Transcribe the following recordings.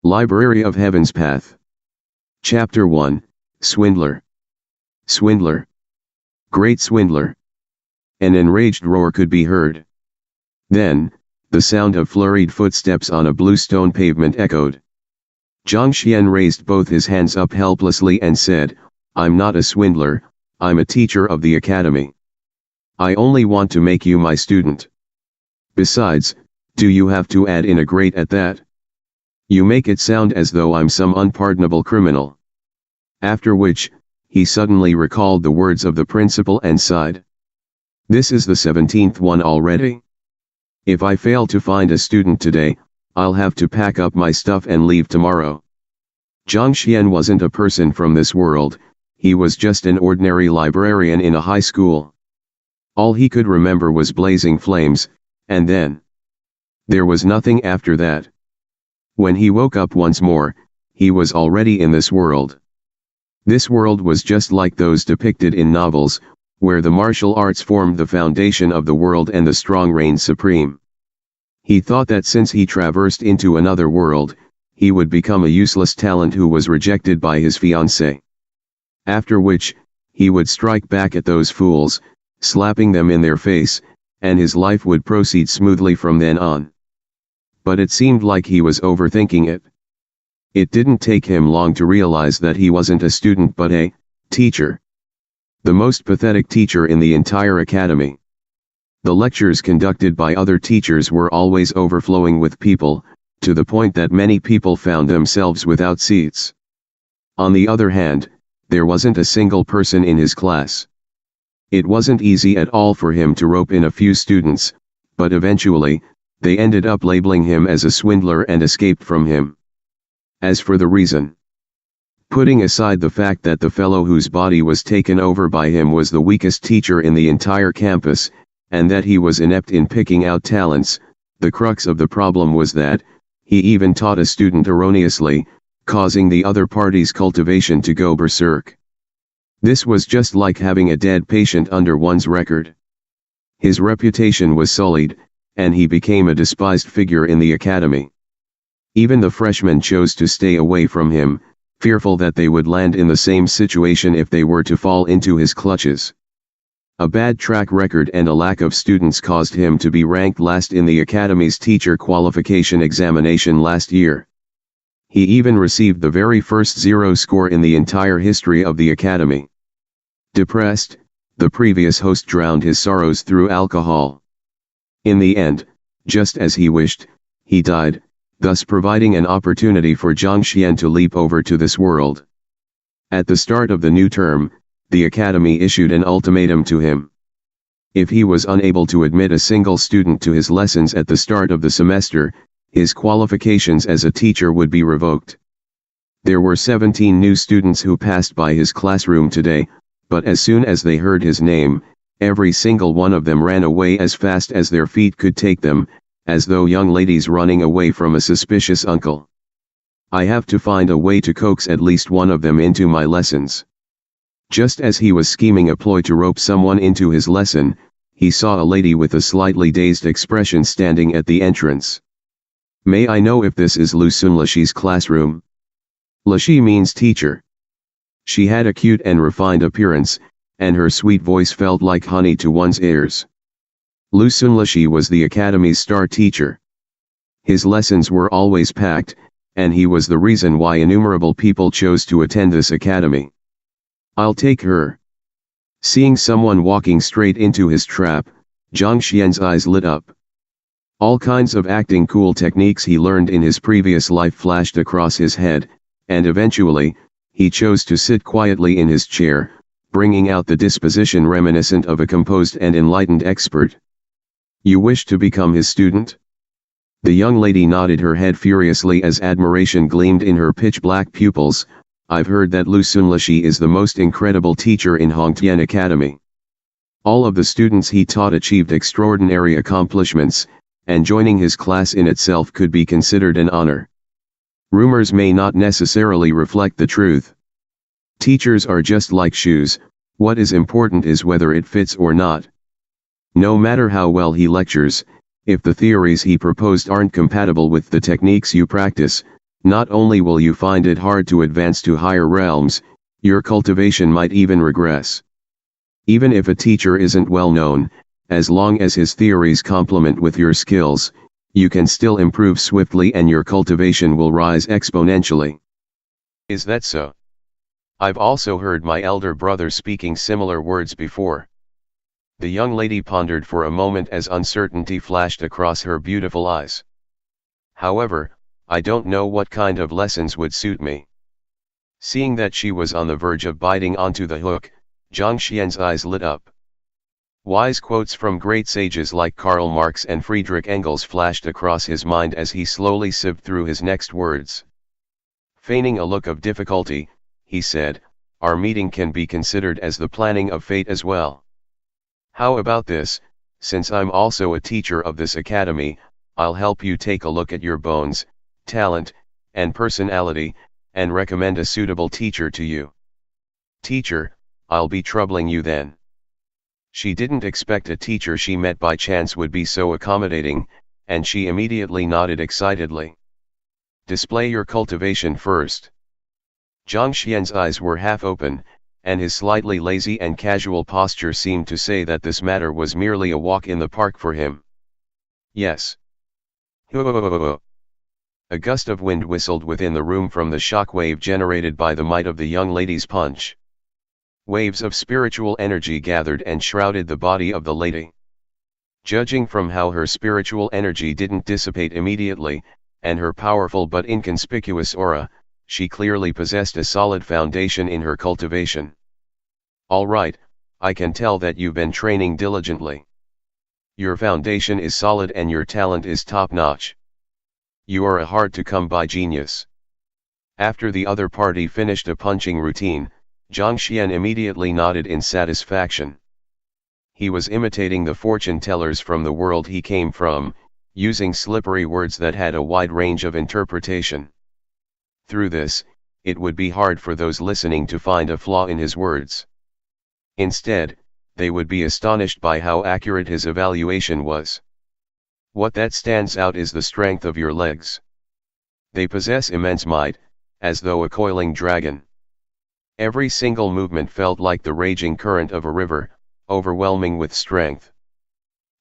Library of Heaven's Path. Chapter 1, Swindler. Swindler. Great swindler. An enraged roar could be heard. Then, the sound of flurried footsteps on a blue stone pavement echoed. Zhang Xuan raised both his hands up helplessly and said, "I'm not a swindler, I'm a teacher of the academy. I only want to make you my student. Besides, do you have to add in a great at that? You make it sound as though I'm some unpardonable criminal." After which, he suddenly recalled the words of the principal and sighed. "This is the 17th one already. If I fail to find a student today, I'll have to pack up my stuff and leave tomorrow." Zhang Xuan wasn't a person from this world, he was just an ordinary librarian in a high school. All he could remember was blazing flames, and then there was nothing after that. When he woke up once more, he was already in this world. This world was just like those depicted in novels, where the martial arts formed the foundation of the world and the strong reigned supreme. He thought that since he traversed into another world, he would become a useless talent who was rejected by his fiancée. After which, he would strike back at those fools, slapping them in their face, and his life would proceed smoothly from then on. But it seemed like he was overthinking it. It didn't take him long to realize that he wasn't a student but a teacher. The most pathetic teacher in the entire academy. The lectures conducted by other teachers were always overflowing with people, to the point that many people found themselves without seats. On the other hand, there wasn't a single person in his class. It wasn't easy at all for him to rope in a few students, but eventually, they ended up labeling him as a swindler and escaped from him. As for the reason, putting aside the fact that the fellow whose body was taken over by him was the weakest teacher in the entire campus, and that he was inept in picking out talents, the crux of the problem was that he even taught a student erroneously, causing the other party's cultivation to go berserk. This was just like having a dead patient under one's record. His reputation was sullied, and he became a despised figure in the academy. Even the freshmen chose to stay away from him, fearful that they would land in the same situation if they were to fall into his clutches. A bad track record and a lack of students caused him to be ranked last in the academy's teacher qualification examination last year. He even received the very first 0 score in the entire history of the academy. Depressed, the previous host drowned his sorrows through alcohol. In the end, just as he wished, he died, thus providing an opportunity for Zhang Xuan to leap over to this world. At the start of the new term, the academy issued an ultimatum to him. If he was unable to admit a single student to his lessons at the start of the semester, his qualifications as a teacher would be revoked. There were 17 new students who passed by his classroom today, but as soon as they heard his name, every single one of them ran away as fast as their feet could take them, as though young ladies running away from a suspicious uncle. I have to find a way to coax at least one of them into my lessons. Just as he was scheming a ploy to rope someone into his lesson, he saw a lady with a slightly dazed expression standing at the entrance. "May I know if this is Lu Sunlashi's classroom?" Lashi means teacher. She had a cute and refined appearance, and her sweet voice felt like honey to one's ears. Lu Sunlashi was the academy's star teacher. His lessons were always packed, and he was the reason why innumerable people chose to attend this academy. "I'll take her." Seeing someone walking straight into his trap, Zhang Xuan's eyes lit up. All kinds of acting cool techniques he learned in his previous life flashed across his head, and eventually, he chose to sit quietly in his chair, bringing out the disposition reminiscent of a composed and enlightened expert. "You wish to become his student?" The young lady nodded her head furiously as admiration gleamed in her pitch-black pupils. "I've heard that Lu Sunlashi is the most incredible teacher in Hongtian Academy. All of the students he taught achieved extraordinary accomplishments, and joining his class in itself could be considered an honor. Rumors may not necessarily reflect the truth. Teachers are just like shoes, what is important is whether it fits or not. No matter how well he lectures, if the theories he proposed aren't compatible with the techniques you practice, Not only will you find it hard to advance to higher realms, your cultivation might even regress. Even if a teacher isn't well known, as long as his theories complement with your skills, you can still improve swiftly and your cultivation will rise exponentially. Is that so? I've also heard my elder brother speaking similar words before. The young lady pondered for a moment as uncertainty flashed across her beautiful eyes. However, I don't know what kind of lessons would suit me. Seeing that she was on the verge of biting onto the hook, Zhang Xuan's eyes lit up. Wise quotes from great sages like Karl Marx and Friedrich Engels flashed across his mind as he slowly sieved through his next words. Feigning a look of difficulty, he said, "Our meeting can be considered as the planning of fate as well. How about this? Since I'm also a teacher of this academy, I'll help you take a look at your bones, talent, and personality, and recommend a suitable teacher to you." "Teacher, I'll be troubling you then." She didn't expect a teacher she met by chance would be so accommodating, and she immediately nodded excitedly. "Display your cultivation first." Zhang Xuan's eyes were half open, and his slightly lazy and casual posture seemed to say that this matter was merely a walk in the park for him. "Yes." A gust of wind whistled within the room from the shock wave generated by the might of the young lady's punch. Waves of spiritual energy gathered and shrouded the body of the lady. Judging from how her spiritual energy didn't dissipate immediately, and her powerful but inconspicuous aura, she clearly possessed a solid foundation in her cultivation. "All right, I can tell that you've been training diligently. Your foundation is solid and your talent is top-notch. You are a hard-to-come-by genius." After the other party finished a punching routine, Zhang Xuan immediately nodded in satisfaction. He was imitating the fortune tellers from the world he came from, using slippery words that had a wide range of interpretation. Through this, it would be hard for those listening to find a flaw in his words. Instead, they would be astonished by how accurate his evaluation was. What that stands out is the strength of your legs. They possess immense might, as though a coiling dragon. Every single movement felt like the raging current of a river, overwhelming with strength.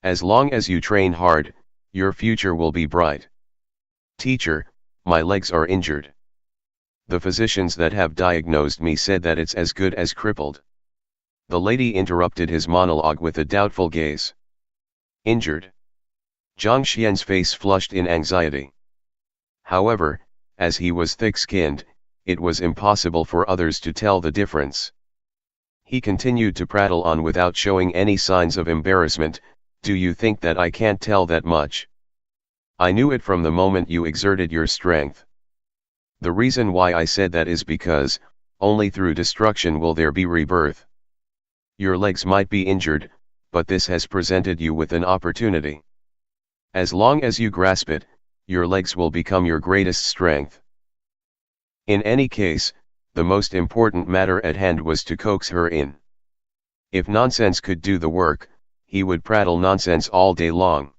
As long as you train hard, your future will be bright. "Teacher, my legs are injured. The physicians that have diagnosed me said that it's as good as crippled." The lady interrupted his monologue with a doubtful gaze. "Injured?" Zhang Xuan's face flushed in anxiety. However, as he was thick-skinned, it was impossible for others to tell the difference. He continued to prattle on without showing any signs of embarrassment. "Do you think that I can't tell that much? I knew it from the moment you exerted your strength. The reason why I said that is because, only through destruction will there be rebirth. Your legs might be injured, but this has presented you with an opportunity. As long as you grasp it, your legs will become your greatest strength." In any case, the most important matter at hand was to coax her in. If nonsense could do the work, he would prattle nonsense all day long.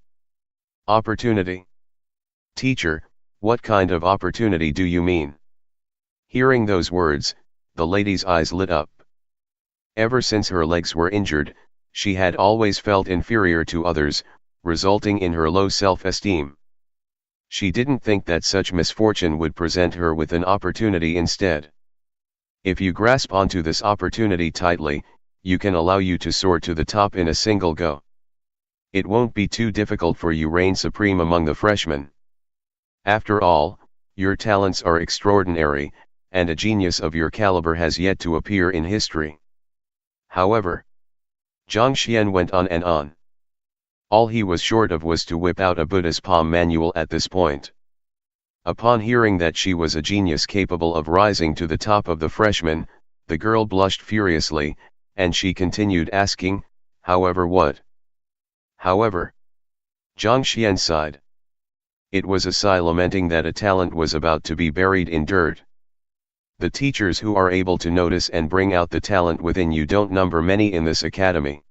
"Opportunity? Teacher, what kind of opportunity do you mean?" Hearing those words, the lady's eyes lit up. Ever since her legs were injured, she had always felt inferior to others, resulting in her low self-esteem. She didn't think that such misfortune would present her with an opportunity instead. If you grasp onto this opportunity tightly, you can allow you to soar to the top in a single go. It won't be too difficult for you reign supreme among the freshmen. After all, your talents are extraordinary, and a genius of your caliber has yet to appear in history. However, Zhang Xuan went on and on. All he was short of was to whip out a Buddha's palm manual at this point. Upon hearing that she was a genius capable of rising to the top of the freshmen, the girl blushed furiously, and she continued asking, "However what? However?" Zhang Xuan sighed. It was a sigh lamenting that a talent was about to be buried in dirt. The teachers who are able to notice and bring out the talent within you don't number many in this academy.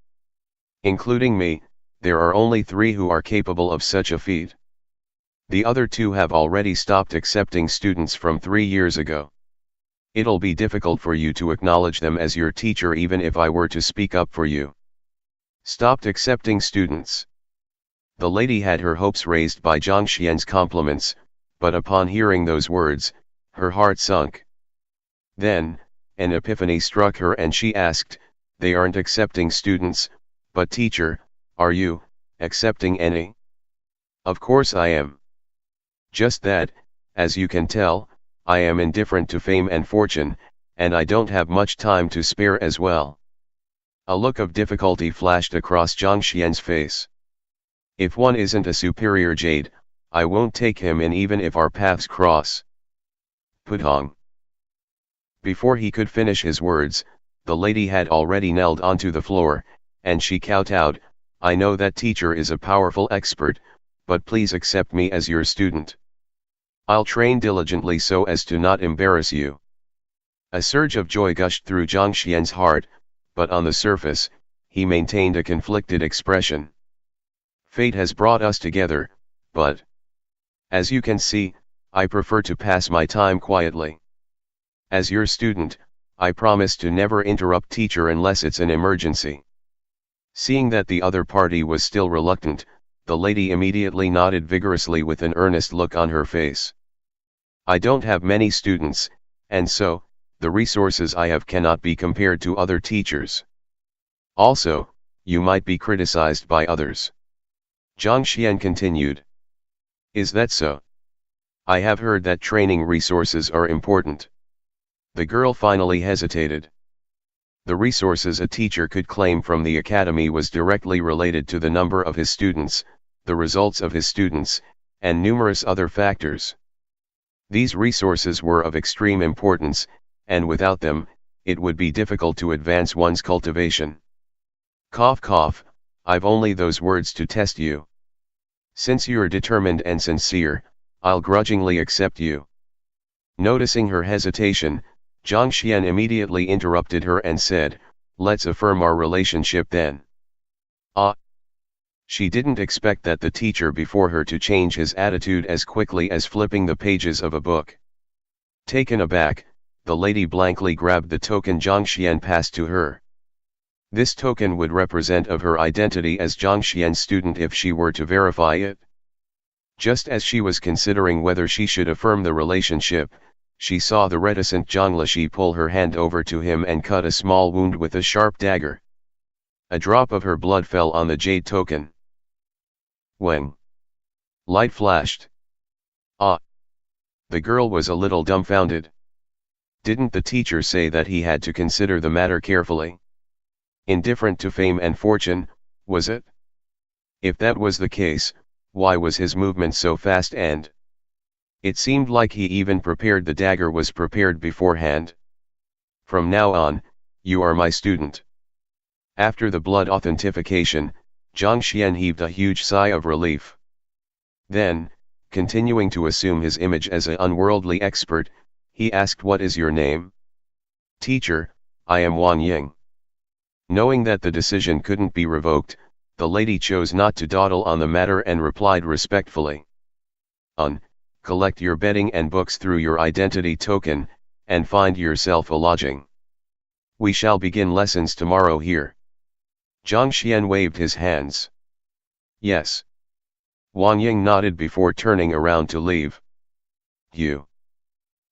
Including me, there are only 3 who are capable of such a feat. The other two have already stopped accepting students from 3 years ago. It'll be difficult for you to acknowledge them as your teacher even if I were to speak up for you. Stopped accepting students. The lady had her hopes raised by Zhang Xuan's compliments, but upon hearing those words, her heart sunk. Then, an epiphany struck her and she asked, "They aren't accepting students, but teacher, are you accepting any?" "Of course I am. Just that, as you can tell, I am indifferent to fame and fortune, and I don't have much time to spare as well." A look of difficulty flashed across Zhang Xuan's face. "If one isn't a superior jade, I won't take him in even if our paths cross." Putong. Before he could finish his words, the lady had already knelt onto the floor, and she kowtowed, "I know that teacher is a powerful expert, but please accept me as your student. I'll train diligently so as to not embarrass you." A surge of joy gushed through Zhang Xuan's heart, but on the surface, he maintained a conflicted expression. "Fate has brought us together, but as you can see, I prefer to pass my time quietly. As your student, I promise to never interrupt teacher unless it's an emergency." Seeing that the other party was still reluctant, the lady immediately nodded vigorously with an earnest look on her face. "I don't have many students, and so, the resources I have cannot be compared to other teachers. Also, you might be criticized by others." Zhang Xuan continued. "Is that so? I have heard that training resources are important." The girl finally hesitated. The resources a teacher could claim from the academy was directly related to the number of his students, the results of his students, and numerous other factors. These resources were of extreme importance, and without them, it would be difficult to advance one's cultivation. Cough cough, I've only those words to test you. Since you're determined and sincere, I'll grudgingly accept you. Noticing her hesitation, Zhang Xuan immediately interrupted her and said, "Let's affirm our relationship then." Ah! She didn't expect that the teacher before her to change his attitude as quickly as flipping the pages of a book. Taken aback, the lady blankly grabbed the token Zhang Xuan passed to her. This token would represent of her identity as Zhang Xuan's student if she were to verify it. Just as she was considering whether she should affirm the relationship, she saw the reticent Zhang Lishi pull her hand over to him and cut a small wound with a sharp dagger. A drop of her blood fell on the jade token. Weng. Light flashed. Ah! The girl was a little dumbfounded. Didn't the teacher say that he had to consider the matter carefully? Indifferent to fame and fortune, was it? If that was the case, why was his movement so fast and it seemed like he even prepared the dagger was prepared beforehand. "From now on, you are my student." After the blood authentication, Zhang Xuan heaved a huge sigh of relief. Then, continuing to assume his image as an unworldly expert, he asked, "What is your name?" "Teacher, I am Wang Ying." Knowing that the decision couldn't be revoked, the lady chose not to dawdle on the matter and replied respectfully. Collect your bedding and books through your identity token, and find yourself a lodging. We shall begin lessons tomorrow here." Zhang Xuan waved his hands. "Yes." Wang Ying nodded before turning around to leave.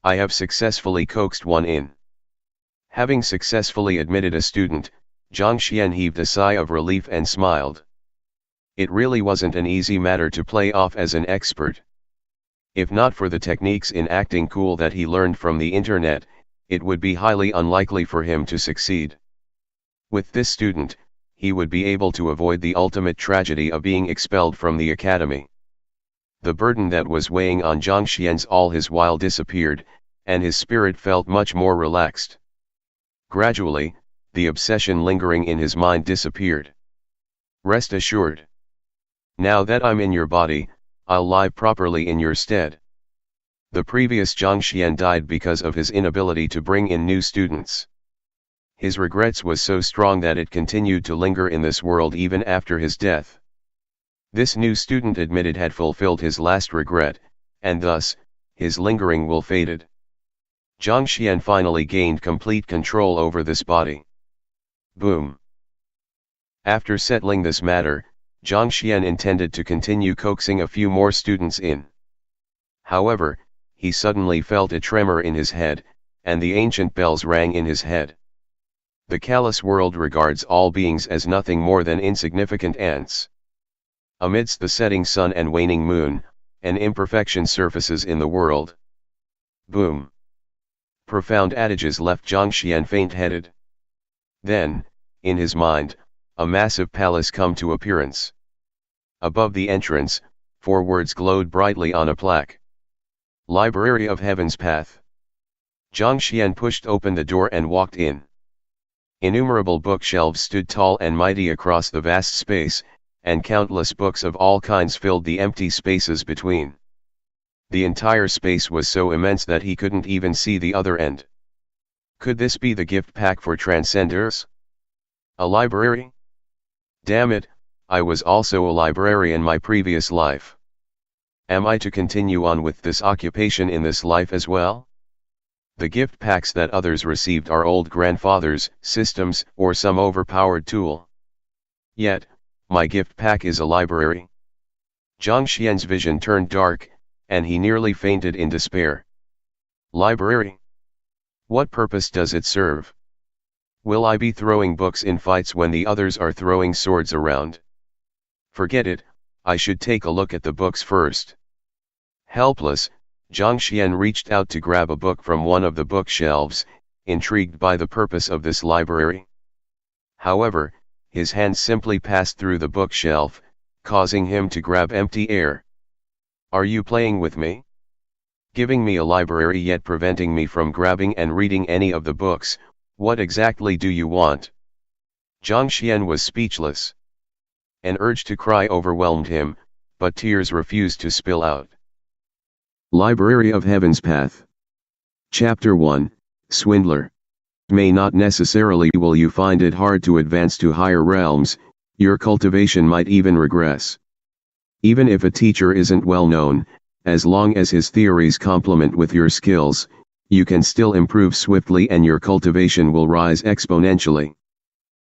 I have successfully coaxed one in." Having successfully admitted a student, Zhang Xuan heaved a sigh of relief and smiled. It really wasn't an easy matter to play off as an expert. If not for the techniques in acting cool that he learned from the internet, it would be highly unlikely for him to succeed. With this student, he would be able to avoid the ultimate tragedy of being expelled from the academy. The burden that was weighing on Zhang Xuan's all his while disappeared, and his spirit felt much more relaxed. Gradually, the obsession lingering in his mind disappeared. "Rest assured. Now that I'm in your body, I'll live properly in your stead." The previous Zhang Xuan died because of his inability to bring in new students. His regrets was so strong that it continued to linger in this world even after his death. This new student admitted had fulfilled his last regret, and thus, his lingering will faded. Zhang Xuan finally gained complete control over this body. Boom. After settling this matter, Zhang Xuan intended to continue coaxing a few more students in. However, he suddenly felt a tremor in his head, and the ancient bells rang in his head. The callous world regards all beings as nothing more than insignificant ants. Amidst the setting sun and waning moon, an imperfection surfaces in the world. Boom. Profound adages left Zhang Xuan faint-headed. Then, in his mind, a massive palace come to appearance. Above the entrance, 4 words glowed brightly on a plaque. Library of Heaven's Path. Zhang Xuan pushed open the door and walked in. Innumerable bookshelves stood tall and mighty across the vast space, and countless books of all kinds filled the empty spaces between. The entire space was so immense that he couldn't even see the other end. Could this be the gift pack for transcenders? A library? Damn it, I was also a librarian in my previous life. Am I to continue on with this occupation in this life as well? The gift packs that others received are old grandfathers, systems, or some overpowered tool. Yet, my gift pack is a library. Zhang Xuan's vision turned dark, and he nearly fainted in despair. Library? What purpose does it serve? Will I be throwing books in fights when the others are throwing swords around? Forget it, I should take a look at the books first. Helpless, Zhang Xuan reached out to grab a book from one of the bookshelves, intrigued by the purpose of this library. However, his hand simply passed through the bookshelf, causing him to grab empty air. Are you playing with me? Giving me a library yet preventing me from grabbing and reading any of the books, what exactly do you want? Zhang Xuan was speechless. An urge to cry overwhelmed him, but tears refused to spill out. Library of Heaven's Path. Chapter 1, Swindler. May not necessarily will you find it hard to advance to higher realms, your cultivation might even regress. Even if a teacher isn't well known, as long as his theories complement with your skills, you can still improve swiftly and your cultivation will rise exponentially.